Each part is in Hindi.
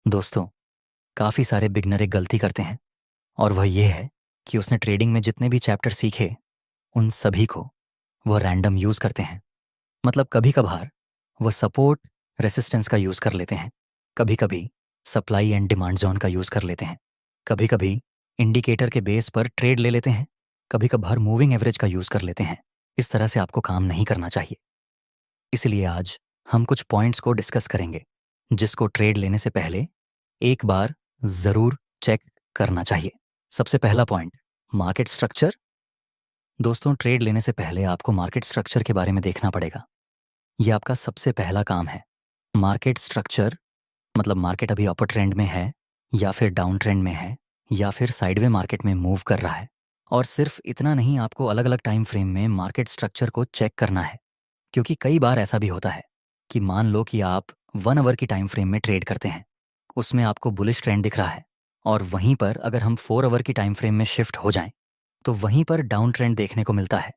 दोस्तों, काफ़ी सारे बिगनर एक गलती करते हैं और वह ये है कि उसने ट्रेडिंग में जितने भी चैप्टर सीखे उन सभी को वह रैंडम यूज़ करते हैं। मतलब कभी कभार वह सपोर्ट रेसिस्टेंस का यूज़ कर लेते हैं, कभी कभी सप्लाई एंड डिमांड जोन का यूज़ कर लेते हैं, कभी कभी इंडिकेटर के बेस पर ट्रेड ले लेते हैं, कभी कभार मूविंग एवरेज का यूज़ कर लेते हैं। इस तरह से आपको काम नहीं करना चाहिए। इसलिए आज हम कुछ पॉइंट्स को डिस्कस करेंगे जिसको ट्रेड लेने से पहले एक बार ज़रूर चेक करना चाहिए। सबसे पहला पॉइंट, मार्केट स्ट्रक्चर। दोस्तों, ट्रेड लेने से पहले आपको मार्केट स्ट्रक्चर के बारे में देखना पड़ेगा। यह आपका सबसे पहला काम है। मार्केट स्ट्रक्चर मतलब मार्केट अभी अपर ट्रेंड में है या फिर डाउन ट्रेंड में है या फिर साइडवे मार्केट में मूव कर रहा है। और सिर्फ इतना नहीं, आपको अलग अलग टाइम फ्रेम में मार्केट स्ट्रक्चर को चेक करना है, क्योंकि कई बार ऐसा भी होता है कि मान लो कि आप 1 आवर की टाइम फ्रेम में ट्रेड करते हैं, उसमें आपको बुलिश ट्रेंड दिख रहा है, और वहीं पर अगर हम 4 आवर की टाइम फ्रेम में शिफ्ट हो जाएं तो वहीं पर डाउन ट्रेंड देखने को मिलता है।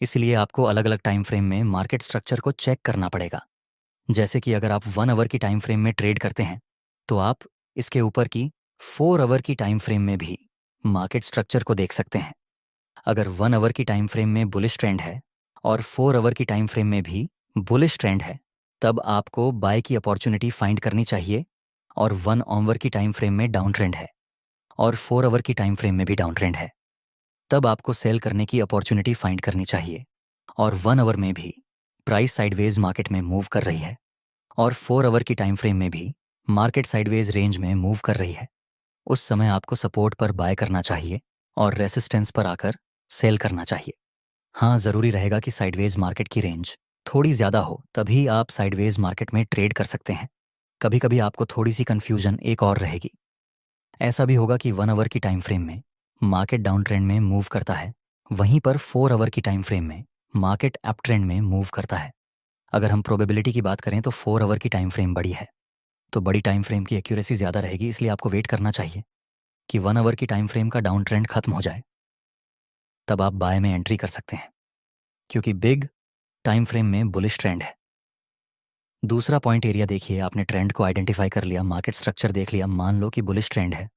इसलिए आपको अलग अलग टाइम फ्रेम में मार्केट स्ट्रक्चर को चेक करना पड़ेगा। जैसे कि अगर आप 1 आवर की टाइम फ्रेम में ट्रेड करते हैं तो आप इसके ऊपर की 4 आवर की टाइम फ्रेम में भी मार्केट स्ट्रक्चर को देख सकते हैं। अगर 1 आवर की टाइम फ्रेम में बुलिश ट्रेंड है और 4 आवर की टाइम फ्रेम में भी बुलिश ट्रेंड है, तब आपको बाय की अपॉर्चुनिटी फाइंड करनी चाहिए। और 1 आवर की टाइम फ्रेम में डाउन ट्रेंड है और 4 आवर की टाइम फ्रेम में भी डाउन ट्रेंड है, तब आपको सेल करने की अपॉर्चुनिटी फाइंड करनी चाहिए। और 1 आवर में भी प्राइस साइडवेज मार्केट में मूव कर रही है और 4 आवर की टाइम फ्रेम में भी मार्केट साइडवेज रेंज में मूव कर रही है, उस समय आपको सपोर्ट पर बाय करना चाहिए और रेसिस्टेंस पर आकर सेल करना चाहिए। हाँ, ज़रूरी रहेगा कि साइडवेज मार्केट की रेंज थोड़ी ज़्यादा हो, तभी आप साइडवेज मार्केट में ट्रेड कर सकते हैं। कभी कभी आपको थोड़ी सी कन्फ्यूजन एक और रहेगी। ऐसा भी होगा कि 1 आवर की टाइम फ्रेम में मार्केट डाउन ट्रेंड में मूव करता है, वहीं पर 4 आवर की टाइम फ्रेम में मार्केट अप ट्रेंड में मूव करता है। अगर हम प्रोबेबिलिटी की बात करें तो 4 आवर की टाइम फ्रेम बड़ी है, तो बड़ी टाइम फ्रेम की एक्यूरेसी ज़्यादा रहेगी, इसलिए आपको वेट करना चाहिए कि 1 आवर की टाइम फ्रेम का डाउन ट्रेंड खत्म हो जाए, तब आप बाय में एंट्री कर सकते हैं, क्योंकि बिग टाइम फ्रेम में बुलिश ट्रेंड है। दूसरा पॉइंट एरिया देखिए, आपने ट्रेंड को आइडेंटिफाई कर लिया, मार्केट स्ट्रक्चर देख लिया, मान लो कि बुलिश ट्रेंड है,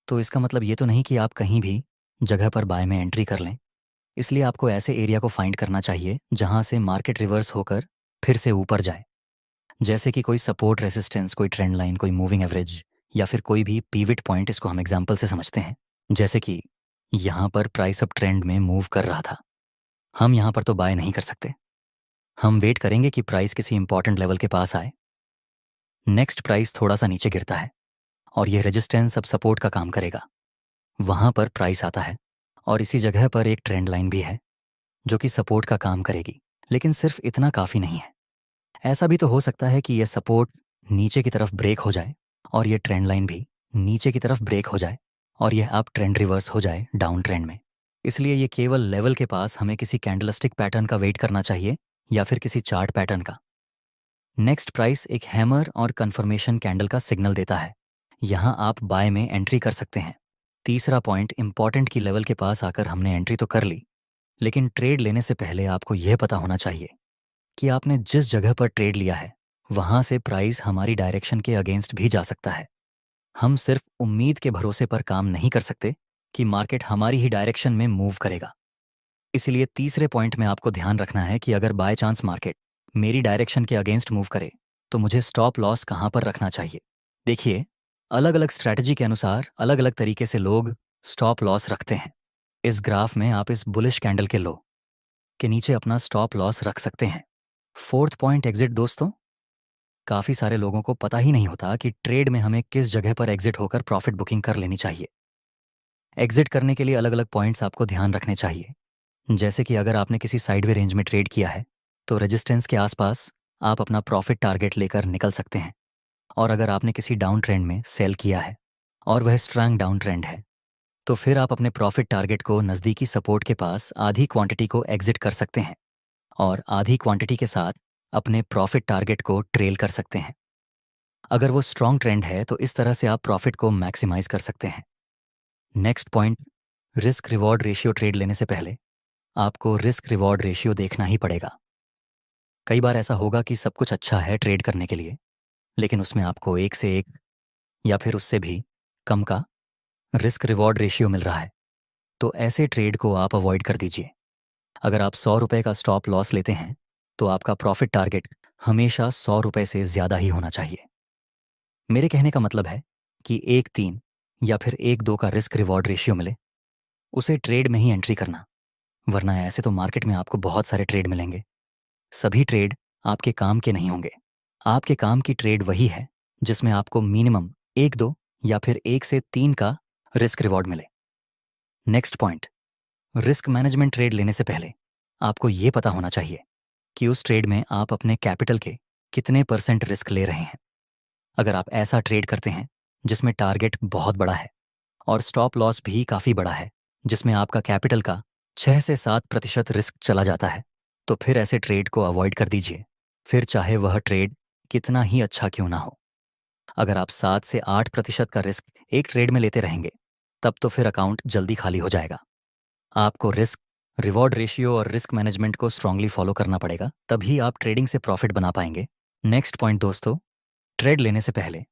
तो इसका मतलब ये तो नहीं कि आप कहीं भी जगह पर बाय में एंट्री कर लें। इसलिए आपको ऐसे एरिया को फाइंड करना चाहिए जहां से मार्केट रिवर्स होकर फिर से ऊपर जाए, जैसे कि कोई सपोर्ट रेसिस्टेंस, कोई ट्रेंड लाइन, कोई मूविंग एवरेज, या फिर कोई भी पीविट पॉइंट। इसको हम एग्जाम्पल से समझते हैं। जैसे कि यहाँ पर प्राइस अप ट्रेंड में मूव कर रहा था, हम यहाँ पर तो बाय नहीं कर सकते, हम वेट करेंगे कि प्राइस किसी इंपॉर्टेंट लेवल के पास आए। नेक्स्ट प्राइस थोड़ा सा नीचे गिरता है और यह रेजिस्टेंस अब सपोर्ट का काम करेगा, वहाँ पर प्राइस आता है और इसी जगह पर एक ट्रेंड लाइन भी है जो कि सपोर्ट का काम करेगी। लेकिन सिर्फ इतना काफ़ी नहीं है, ऐसा भी तो हो सकता है कि यह सपोर्ट नीचे की तरफ ब्रेक हो जाए और यह ट्रेंड लाइन भी नीचे की तरफ ब्रेक हो जाए और यह अप ट्रेंड रिवर्स हो जाए डाउन ट्रेंड में। इसलिए ये केवल लेवल के पास हमें किसी कैंडलस्टिक पैटर्न का वेट करना चाहिए या फिर किसी चार्ट पैटर्न का। नेक्स्ट प्राइस एक हैमर और कंफर्मेशन कैंडल का सिग्नल देता है, यहाँ आप बाय में एंट्री कर सकते हैं। तीसरा पॉइंट, इंपॉर्टेंट की लेवल के पास आकर हमने एंट्री तो कर ली, लेकिन ट्रेड लेने से पहले आपको यह पता होना चाहिए कि आपने जिस जगह पर ट्रेड लिया है वहां से प्राइस हमारी डायरेक्शन के अगेंस्ट भी जा सकता है। हम सिर्फ उम्मीद के भरोसे पर काम नहीं कर सकते कि मार्केट हमारी ही डायरेक्शन में मूव करेगा। इसलिए तीसरे पॉइंट में आपको ध्यान रखना है कि अगर बाय चांस मार्केट मेरी डायरेक्शन के अगेंस्ट मूव करे तो मुझे स्टॉप लॉस कहाँ पर रखना चाहिए। देखिए, अलग अलग स्ट्रैटेजी के अनुसार अलग अलग तरीके से लोग स्टॉप लॉस रखते हैं। इस ग्राफ में आप इस बुलिश कैंडल के लो के नीचे अपना स्टॉप लॉस रख सकते हैं। Fourth point, exit. दोस्तों, काफ़ी सारे लोगों को पता ही नहीं होता कि ट्रेड में हमें किस जगह पर एग्जिट होकर प्रॉफिट बुकिंग कर लेनी चाहिए। एग्जिट करने के लिए अलग अलग पॉइंट्स आपको ध्यान रखने चाहिए। जैसे कि अगर आपने किसी साइडवे रेंज में ट्रेड किया है तो रेजिस्टेंस के आसपास आप अपना प्रॉफिट टारगेट लेकर निकल सकते हैं। और अगर आपने किसी डाउन ट्रेंड में सेल किया है और वह स्ट्रांग डाउन ट्रेंड है, तो फिर आप अपने प्रॉफिट टारगेट को नज़दीकी सपोर्ट के पास आधी क्वांटिटी को एग्जिट कर सकते हैं और आधी क्वांटिटी के साथ अपने प्रॉफिट टारगेट को ट्रेल कर सकते हैं। अगर वो स्ट्रॉन्ग ट्रेंड है तो इस तरह से आप प्रॉफिट को मैक्सिमाइज कर सकते हैं। Next point, risk reward ratio. Trade लेने से पहले आपको रिस्क रिवॉर्ड रेशियो देखना ही पड़ेगा। कई बार ऐसा होगा कि सब कुछ अच्छा है ट्रेड करने के लिए, लेकिन उसमें आपको एक से एक या फिर उससे भी कम का रिस्क रिवॉर्ड रेशियो मिल रहा है, तो ऐसे ट्रेड को आप अवॉइड कर दीजिए। अगर आप 100 रुपये का स्टॉप लॉस लेते हैं तो आपका प्रॉफिट टारगेट हमेशा 100 रुपये से ज़्यादा ही होना चाहिए। मेरे कहने का मतलब है कि 1-3 या फिर 1-2 का रिस्क रिवॉर्ड रेशियो मिले, उसे ट्रेड में ही एंट्री करना, वरना ऐसे तो मार्केट में आपको बहुत सारे ट्रेड मिलेंगे। सभी ट्रेड आपके काम के नहीं होंगे। आपके काम की ट्रेड वही है जिसमें आपको मिनिमम 1-2 या फिर 1 से 3 का रिस्क रिवॉर्ड मिले। Next point, risk management trade लेने से पहले आपको ये पता होना चाहिए कि उस ट्रेड में आप अपने कैपिटल के कितने % रिस्क ले रहे हैं। अगर आप ऐसा ट्रेड करते हैं जिसमें टारगेट बहुत बड़ा है और स्टॉप लॉस भी काफ़ी बड़ा है, जिसमें आपका कैपिटल का 6 से 7% रिस्क चला जाता है, तो फिर ऐसे ट्रेड को अवॉइड कर दीजिए, फिर चाहे वह ट्रेड कितना ही अच्छा क्यों ना हो। अगर आप 7 से 8% का रिस्क एक ट्रेड में लेते रहेंगे, तब तो फिर अकाउंट जल्दी खाली हो जाएगा। आपको रिस्क रिवॉर्ड रेशियो और रिस्क मैनेजमेंट को स्ट्रांगली फॉलो करना पड़ेगा, तभी आप ट्रेडिंग से प्रॉफिट बना पाएंगे। नेक्स्ट पॉइंट दोस्तों, ट्रेड लेने से पहले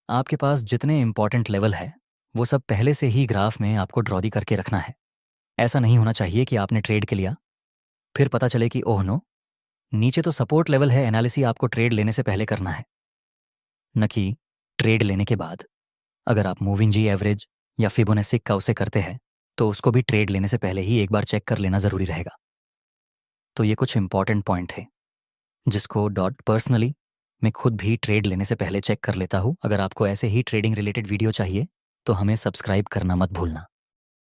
आपके पास जितने इंपॉर्टेंट लेवल है वो सब पहले से ही ग्राफ में आपको ड्रॉ दी करके रखना है। ऐसा नहीं होना चाहिए कि आपने ट्रेड के लिया, फिर पता चले कि ओह नो, नीचे तो सपोर्ट लेवल है। एनालिसिस आपको ट्रेड लेने से पहले करना है, न कि ट्रेड लेने के बाद। अगर आप मूविंग जी एवरेज या फिबोनाची का उसे करते हैं तो उसको भी ट्रेड लेने से पहले ही एक बार चेक कर लेना ज़रूरी रहेगा। तो ये कुछ इंपॉर्टेंट पॉइंट थे जिसको डॉट पर्सनली मैं खुद भी ट्रेड लेने से पहले चेक कर लेता हूँ। अगर आपको ऐसे ही ट्रेडिंग रिलेटेड वीडियो चाहिए तो हमें सब्सक्राइब करना मत भूलना।